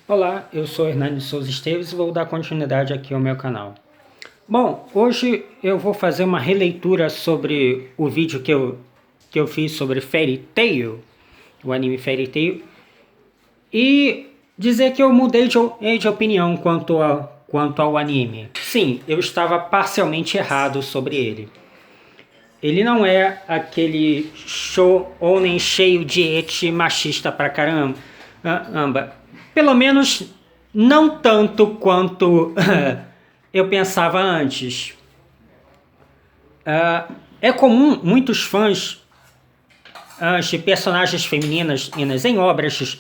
Olá, eu sou Hernani Souza Esteves e vou dar continuidade aqui ao meu canal. Bom, hoje eu vou fazer uma releitura sobre o vídeo que eu fiz sobre Fairy Tail, o anime Fairy Tail, e dizer que eu mudei de opinião quanto ao anime. Sim, eu estava parcialmente errado sobre ele. Ele não é aquele shounen cheio de ecchi machista pra caramba. Pelo menos não tanto quanto eu pensava antes. É comum muitos fãs de personagens femininas em obras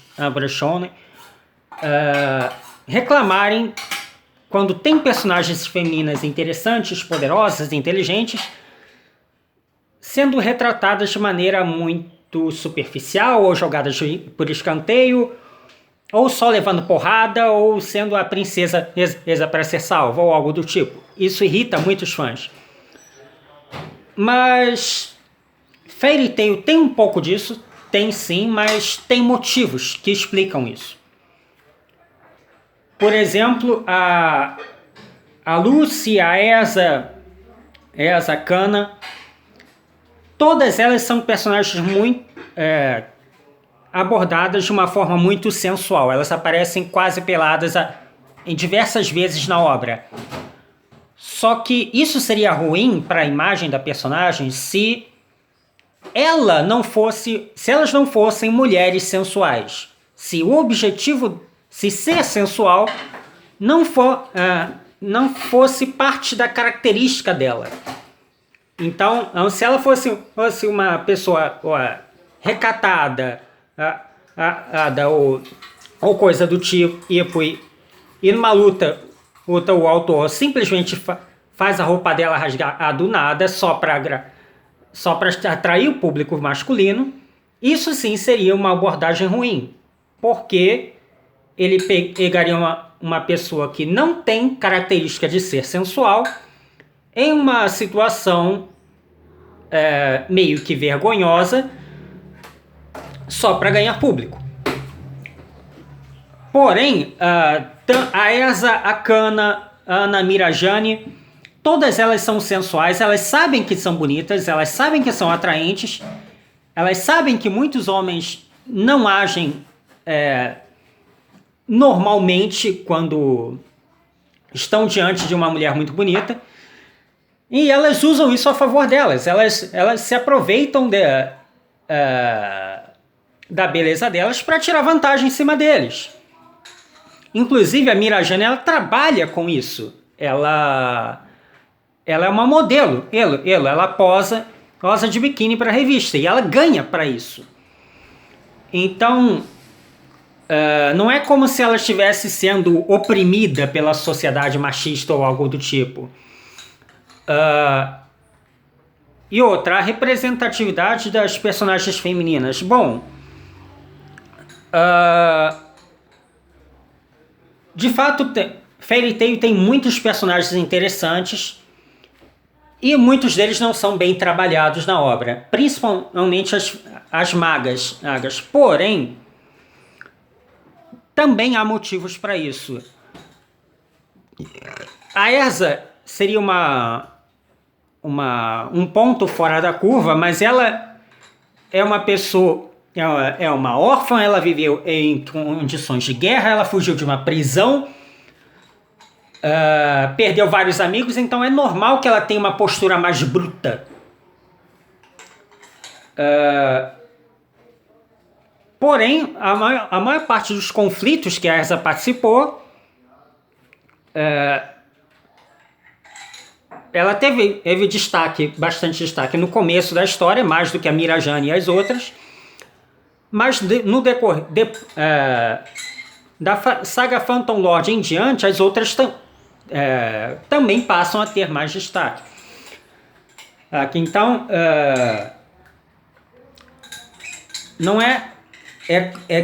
shonen reclamarem quando tem personagens femininas interessantes, poderosas, inteligentes, sendo retratadas de maneira muito superficial ou jogadas por escanteio, ou só levando porrada, ou sendo a princesa para ser salva, ou algo do tipo. Isso irrita muitos fãs. Mas Fairy Tail tem um pouco disso, tem sim, mas tem motivos que explicam isso. Por exemplo, a Lucy, a Esa Kana, todas elas são personagens muito abordadas de uma forma muito sensual. Elas aparecem quase peladas em diversas vezes na obra. Só que isso seria ruim para a imagem da personagem se elas não fossem mulheres sensuais. Se o objetivo, se ser sensual, não fosse parte da característica dela. Então, se ela fosse uma pessoa recatada, ou coisa do tipo, e numa luta o autor simplesmente faz a roupa dela rasgar do nada só para atrair o público masculino, isso sim seria uma abordagem ruim, porque ele pegaria uma pessoa que não tem característica de ser sensual em uma situação meio que vergonhosa só para ganhar público. Porém, a Esa, a Kana, a Ana Mirajane, todas elas são sensuais, elas sabem que são bonitas, elas sabem que são atraentes, elas sabem que muitos homens não agem normalmente quando estão diante de uma mulher muito bonita, e elas usam isso a favor delas, elas se aproveitam da beleza delas para tirar vantagem em cima deles. Inclusive a Mirajane, ela trabalha com isso. Ela é uma modelo. Ela posa de biquíni para revista e ela ganha para isso. Então, não é como se ela estivesse sendo oprimida pela sociedade machista ou algo do tipo. E outra, a representatividade das personagens femininas. Bom, de fato, Fairy Tail tem muitos personagens interessantes e muitos deles não são bem trabalhados na obra, principalmente as magas. Porém, também há motivos para isso. A Erza seria um ponto fora da curva, mas ela é uma pessoa, é uma órfã, ela viveu em condições de guerra, ela fugiu de uma prisão, perdeu vários amigos, então é normal que ela tenha uma postura mais bruta. Porém, a maior parte dos conflitos que a Erza participou, ela teve bastante destaque no começo da história, mais do que a Mirajane e as outras, mas no decorrer da saga Phantom Lord em diante, as outras também passam a ter mais destaque. Então, não é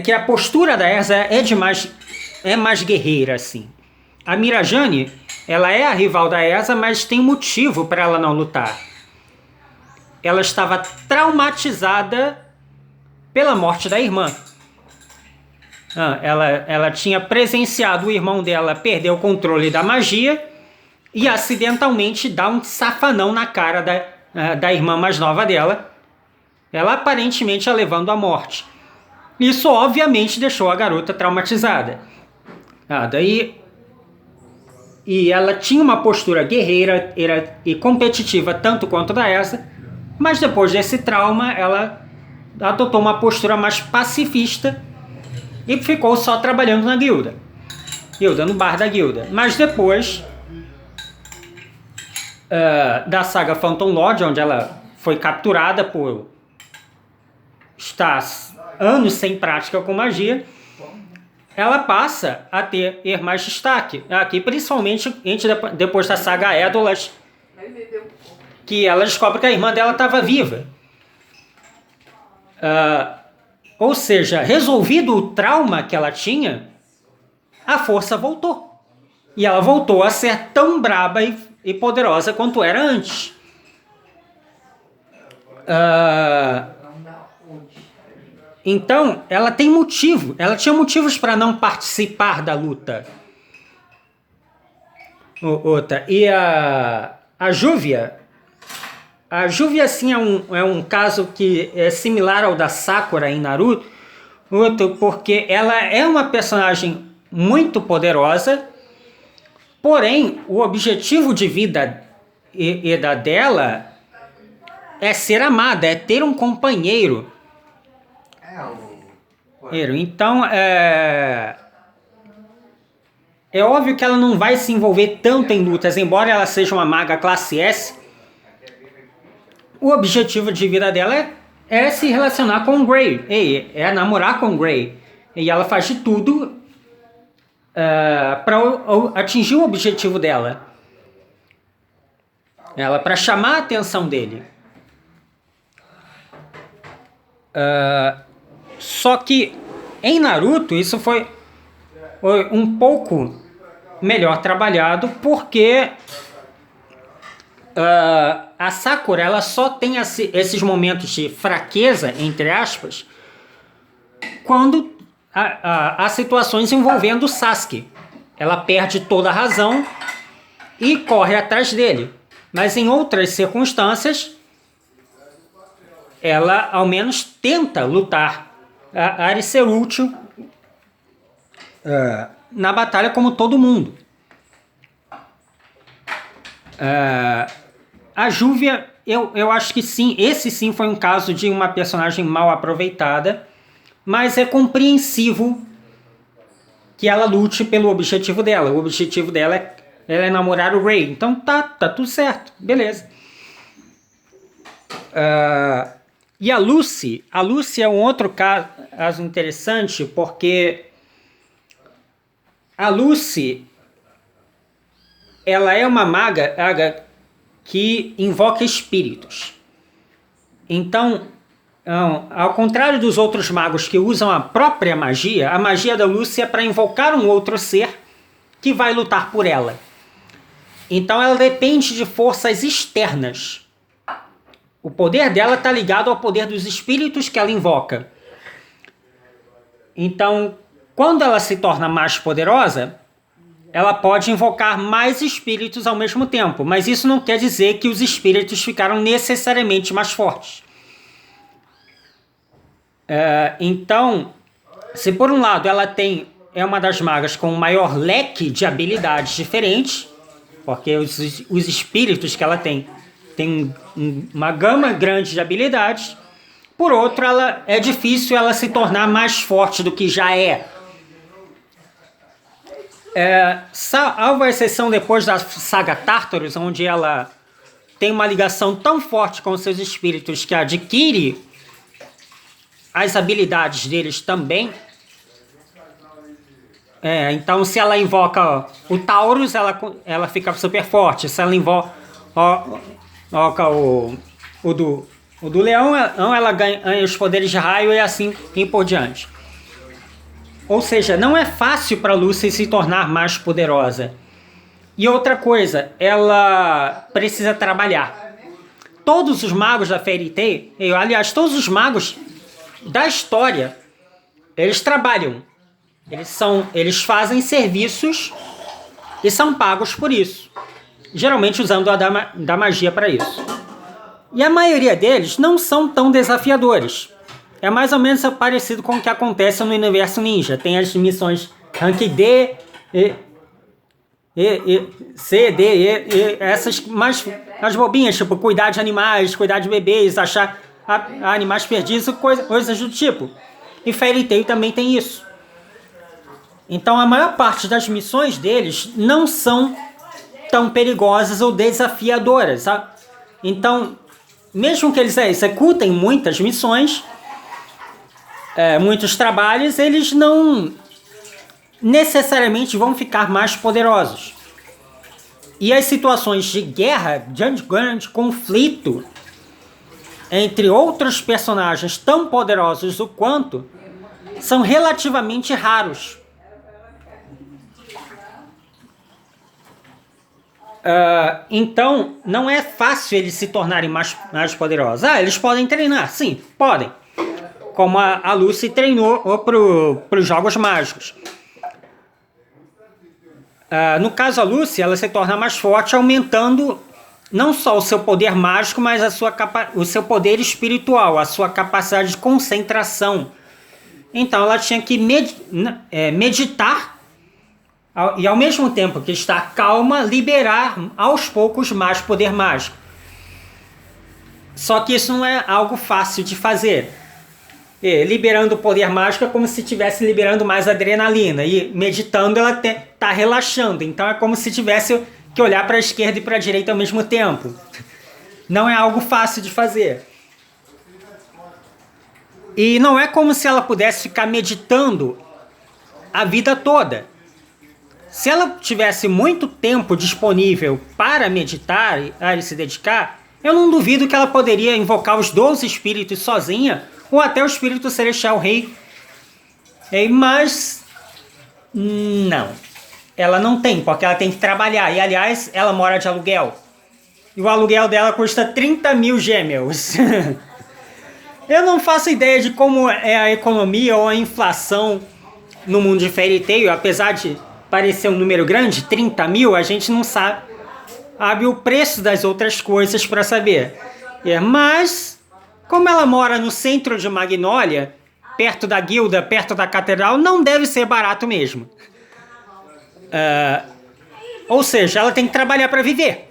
que a postura da Erza é mais guerreira, assim. A Mirajane, ela é a rival da Esa, mas tem motivo para ela não lutar. Ela estava traumatizada pela morte da irmã. Ela tinha presenciado o irmão dela perder o controle da magia e acidentalmente dar um safanão na cara da irmã mais nova dela. Ela aparentemente a levando à morte. Isso obviamente deixou a garota traumatizada. E ela tinha uma postura guerreira e competitiva tanto quanto da Asa, mas depois desse trauma ela adotou uma postura mais pacifista e ficou só trabalhando na guilda, no bar da guilda. Mas depois da saga Phantom Lord, onde ela foi capturada por estar anos sem prática com magia, ela passa a ter mais destaque aqui, principalmente depois da saga Edolas, que ela descobre que a irmã dela estava viva. Ou seja, resolvido o trauma que ela tinha, a força voltou. E ela voltou a ser tão braba e poderosa quanto era antes. Então, ela tem motivo. Ela tinha motivos para não participar da luta. E a Júvia... A Júvia, sim, é um caso que é similar ao da Sakura em Naruto, porque ela é uma personagem muito poderosa, porém, o objetivo de vida dela é ser amada, é ter um companheiro. Então, é óbvio que ela não vai se envolver tanto em lutas, embora ela seja uma maga classe S. O objetivo de vida dela é se relacionar com o Gray, é namorar com o Gray. E ela faz de tudo para atingir o objetivo dela. Para chamar a atenção dele. Só que em Naruto isso foi um pouco melhor trabalhado, porque a Sakura ela só tem esses momentos de fraqueza, entre aspas, quando há situações envolvendo o Sasuke. Ela perde toda a razão e corre atrás dele. Mas em outras circunstâncias, ela ao menos tenta lutar e ser útil na batalha como todo mundo. A Júvia, eu acho que sim, esse sim foi um caso de uma personagem mal aproveitada, mas é compreensivo que ela lute pelo objetivo dela. O objetivo dela é namorar o Ray. Então tá tudo certo, beleza. E a Lucy é um outro caso interessante, porque a Lucy ela é uma maga que invoca espíritos. Então, ao contrário dos outros magos que usam a própria magia, a magia da Lucy é para invocar um outro ser que vai lutar por ela. Então ela depende de forças externas. O poder dela está ligado ao poder dos espíritos que ela invoca. Então, quando ela se torna mais poderosa, ela pode invocar mais espíritos ao mesmo tempo, mas isso não quer dizer que os espíritos ficaram necessariamente mais fortes. Então, se por um lado ela é uma das magas com o maior leque de habilidades diferentes, porque os espíritos que ela tem uma gama grande de habilidades, por outro, é difícil ela se tornar mais forte do que já é. Salvo a exceção depois da saga Tartarus, onde ela tem uma ligação tão forte com seus espíritos que adquire as habilidades deles também. Então, se ela invoca o Taurus, ela fica super forte. Se ela invoca o do leão, ela ganha os poderes de raio e assim por diante. Ou seja, não é fácil para Lucy se tornar mais poderosa. E outra coisa, ela precisa trabalhar. Todos os magos da Fairy Tail, aliás, todos os magos da história, eles trabalham. Eles fazem serviços e são pagos por isso. Geralmente usando da magia para isso. E a maioria deles não são tão desafiadores. É mais ou menos parecido com o que acontece no universo ninja. Tem as missões Rank D, C, D, essas mais bobinhas, tipo cuidar de animais, cuidar de bebês, achar animais perdidos, coisas do tipo. E Fairy Tail também tem isso. Então a maior parte das missões deles não são tão perigosas ou desafiadoras, sabe? Então, mesmo que eles executem muitas missões, muitos trabalhos, eles não necessariamente vão ficar mais poderosos. E as situações de guerra, de grande conflito entre outros personagens tão poderosos o quanto, são relativamente raros. Então, não é fácil eles se tornarem mais poderosos. Eles podem treinar, sim, podem. Como a Lucy treinou para os Jogos Mágicos. No caso, a Lucy, ela se torna mais forte, aumentando não só o seu poder mágico, mas o seu poder espiritual, a sua capacidade de concentração. Então, ela tinha que meditar e, ao mesmo tempo que estar calma, liberar aos poucos mais poder mágico. Só que isso não é algo fácil de fazer. Liberando o poder mágico é como se estivesse liberando mais adrenalina. E meditando ela está relaxando. Então é como se tivesse que olhar para a esquerda e para a direita ao mesmo tempo. Não é algo fácil de fazer. E não é como se ela pudesse ficar meditando a vida toda. Se ela tivesse muito tempo disponível para meditar e se dedicar, eu não duvido que ela poderia invocar os 12 espíritos sozinha, ou até o espírito celestial rei. Mas não. Ela não tem, porque ela tem que trabalhar. E, aliás, ela mora de aluguel. E o aluguel dela custa 30 mil gêmeos. Eu não faço ideia de como é a economia ou a inflação no mundo de Fairy Tail. Apesar de parecer um número grande, 30 mil, a gente não sabe o preço das outras coisas para saber. Mas, como ela mora no centro de Magnólia, perto da guilda, perto da catedral, não deve ser barato mesmo. Ou seja, ela tem que trabalhar para viver.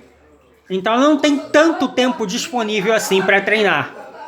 Então ela não tem tanto tempo disponível assim para treinar.